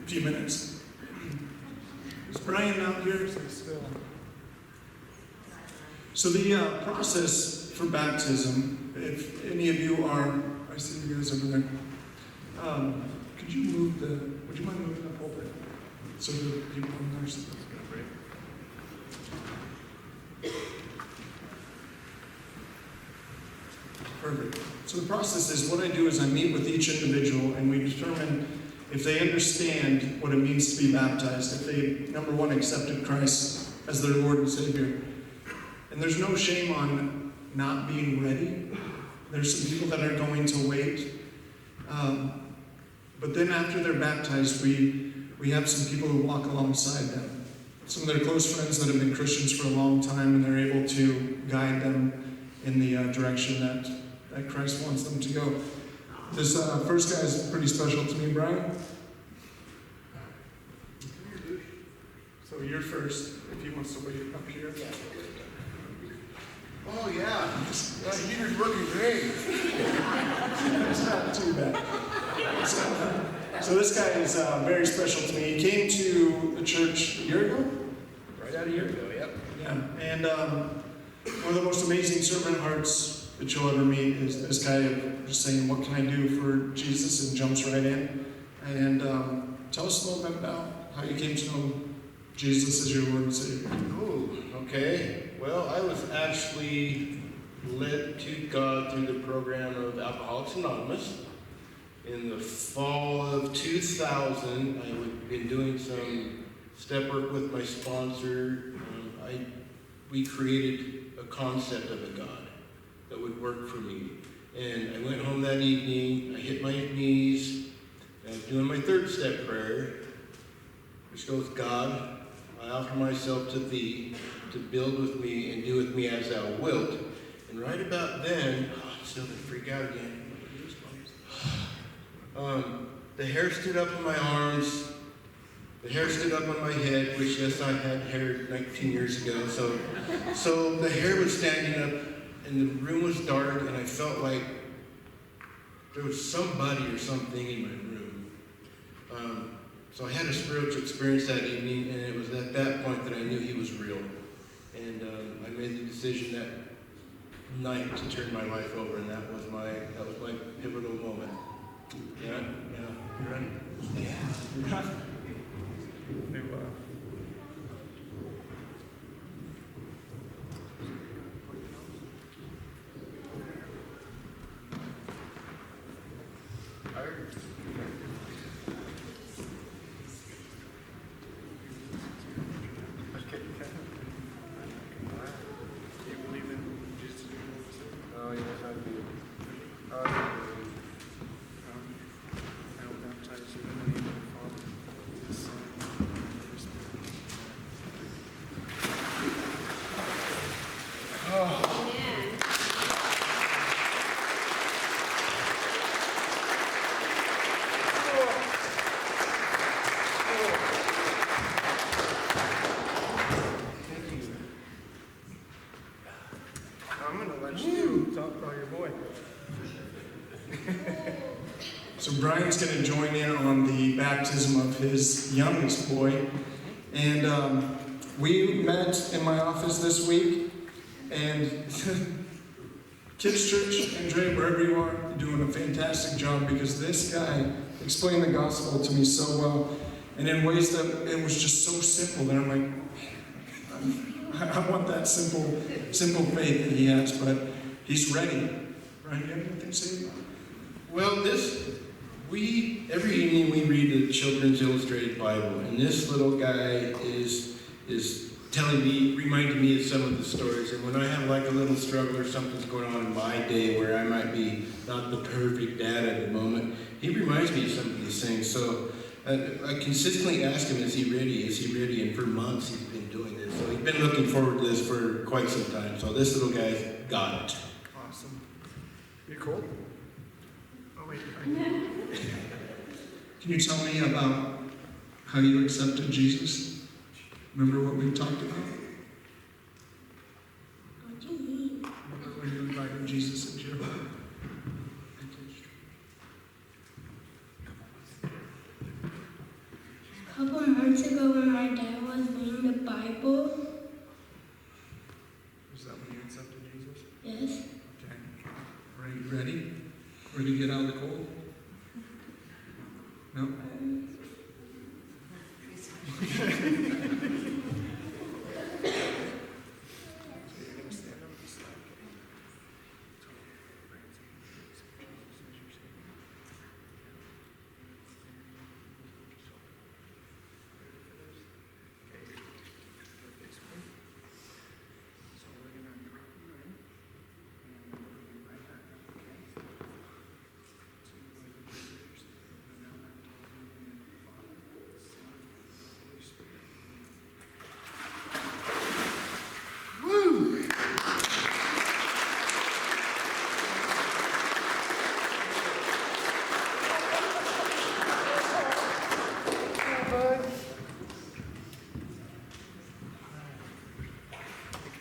few minutes. Is Brian out here? So the process for baptism, if any of you are, I see you guys over there. Would you mind moving the pulpit so the people in there see this? Perfect. So the process is, what I do is I meet with each individual and we determine if they understand what it means to be baptized, if they, number one, accepted Christ as their Lord and Savior. And there's no shame on not being ready. There's some people that are going to wait. But then after they're baptized, we have some people who walk alongside them. Some of their close friends that have been Christians for a long time, and they're able to guide them in the direction that Christ wants them to go. This first guy is pretty special to me, Brian. So you're first, if he wants to wait up here. Oh yeah, that heater's working great. It's not too bad. So this guy is very special to me. He came to the church a year ago? Right out a year ago, yep. Yeah, and one of the most amazing servant hearts that you'll ever meet is this guy of just saying, what can I do for Jesus? And jumps right in. And tell us a little bit about how you came to know Jesus as your Lord and Savior. Ooh, okay. Well, I was actually led to God through the program of Alcoholics Anonymous. In the fall of 2000, I had been doing some step work with my sponsor. We created a concept of a God that would work for me. And I went home that evening, I hit my knees, and I was doing my third step prayer, which goes, God, I offer myself to thee to build with me and do with me as thou wilt. And right about then, I'm still going to freak out again. The hair stood up on my arms, the hair stood up on my head, which yes, I had hair 19 years ago. So the hair was standing up and the room was dark and I felt like there was somebody or something in my room. So I had a spiritual experience that evening, and it was at that point that I knew he was real. And I made the decision that night to turn my life over, and that was my pivotal moment. Yeah. You ready? Yeah. So Brian's going to join in on the baptism of his youngest boy. And we met in my office this week. And Kids Church, Andre, wherever you are, you're doing a fantastic job, because this guy explained the gospel to me so well. And in ways that it was just so simple that I'm like, I want that simple faith that he has, but he's ready. Brian, do you have anything to say about it? Well, every evening we read the Children's Illustrated Bible, and this little guy is reminding me of some of the stories. And when I have like a little struggle or something's going on in my day where I might be not the perfect dad at the moment, he reminds me of some of these things. So I consistently ask him, is he ready? Is he ready? And for months he's been doing this. So he's been looking forward to this for quite some time. So this little guy's got it. Awesome. You cool? Oh, wait. Can you tell me about how you accepted Jesus? Remember what we talked about? What do you mean? Remember when you invited Jesus into your life? months ago when my dad was reading the Bible. Is that when you accepted Jesus? Yes. Okay. Are you ready? Ready to get out of the cold? No?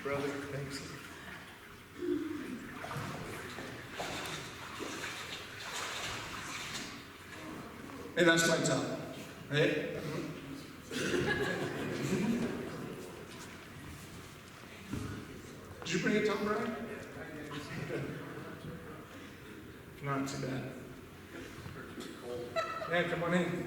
Brother, thanks. Hey, that's my top. Right? Did you bring a top, Brian? Not too bad. Yeah, come on in.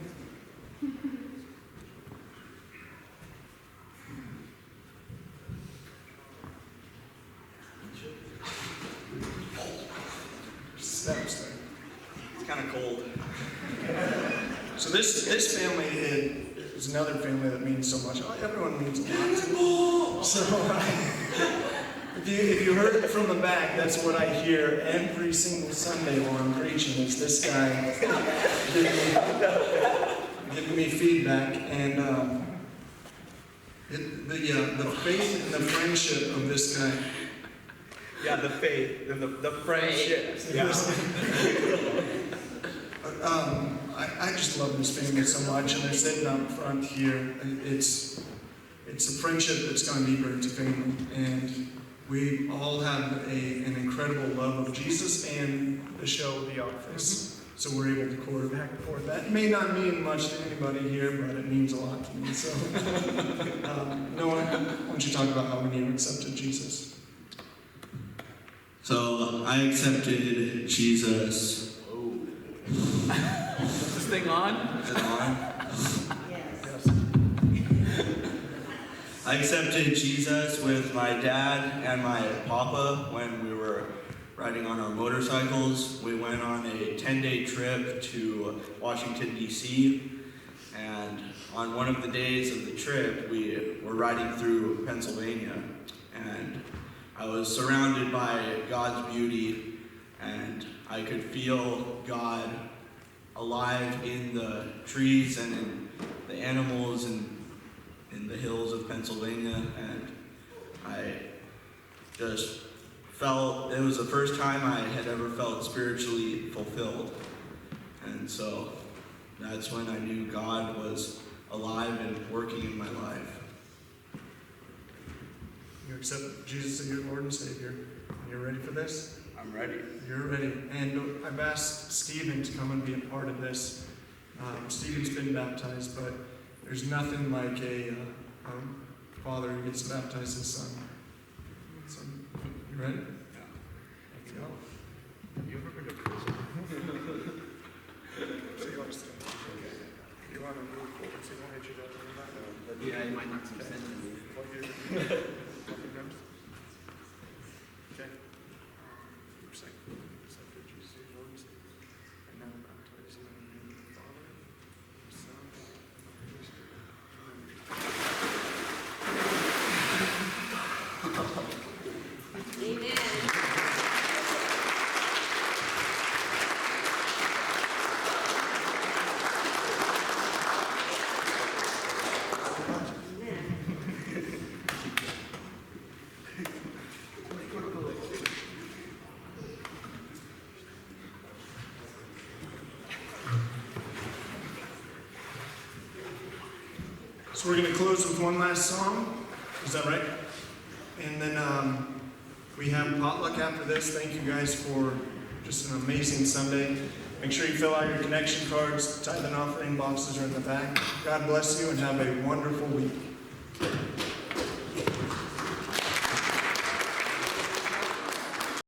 Steps there. It's kind of cold. So this family is another family that means so much. Everyone means a lot to me. So if you heard it from the back, that's what I hear every single Sunday while I'm preaching. Is this guy giving me feedback, and the faith and the friendship of this guy. Yeah, the faith and the friendship. Yeah. I just love this family so much, and they're sitting up front here. It's a friendship that's gone deeper into family, and we all have an incredible love of Jesus and the show The Office. So we're able to quarter back and forth. That may not mean much to anybody here, but it means a lot to me. So, Noah, why don't you talk about how many have accepted Jesus? So I accepted Jesus. Is this thing on? Is it on? Yes. I accepted Jesus with my dad and my papa when we were riding on our motorcycles. We went on a 10-day trip to Washington, D.C. And on one of the days of the trip, we were riding through Pennsylvania. And I was surrounded by God's beauty, and I could feel God alive in the trees and in the animals and in the hills of Pennsylvania, and I just felt, it was the first time I had ever felt spiritually fulfilled. And so that's when I knew God was alive and working in my life. You accept Jesus as your Lord and Savior. You're ready for this? I'm ready. You're ready. And I've asked Stephen to come and be a part of this. Stephen's been baptized, but there's nothing like a father who gets to baptize his son. So, you ready? Yeah. Let's go. You ever been to prison? So you want to stand? Okay. You want to move forward so you won't hit your dad in the back? Yeah, you might not see sense in me. Plug your drums. Okay. You're saying, accepted Jesus as your Lord and Savior. And now baptize you in the name of the Father, the Son, and the Holy Spirit. Amen. So we're going to close with one last song. Is that right? And then we have potluck after this. Thank you guys for just an amazing Sunday. Make sure you fill out your connection cards. Tithe and offering boxes are in the back. God bless you and have a wonderful week.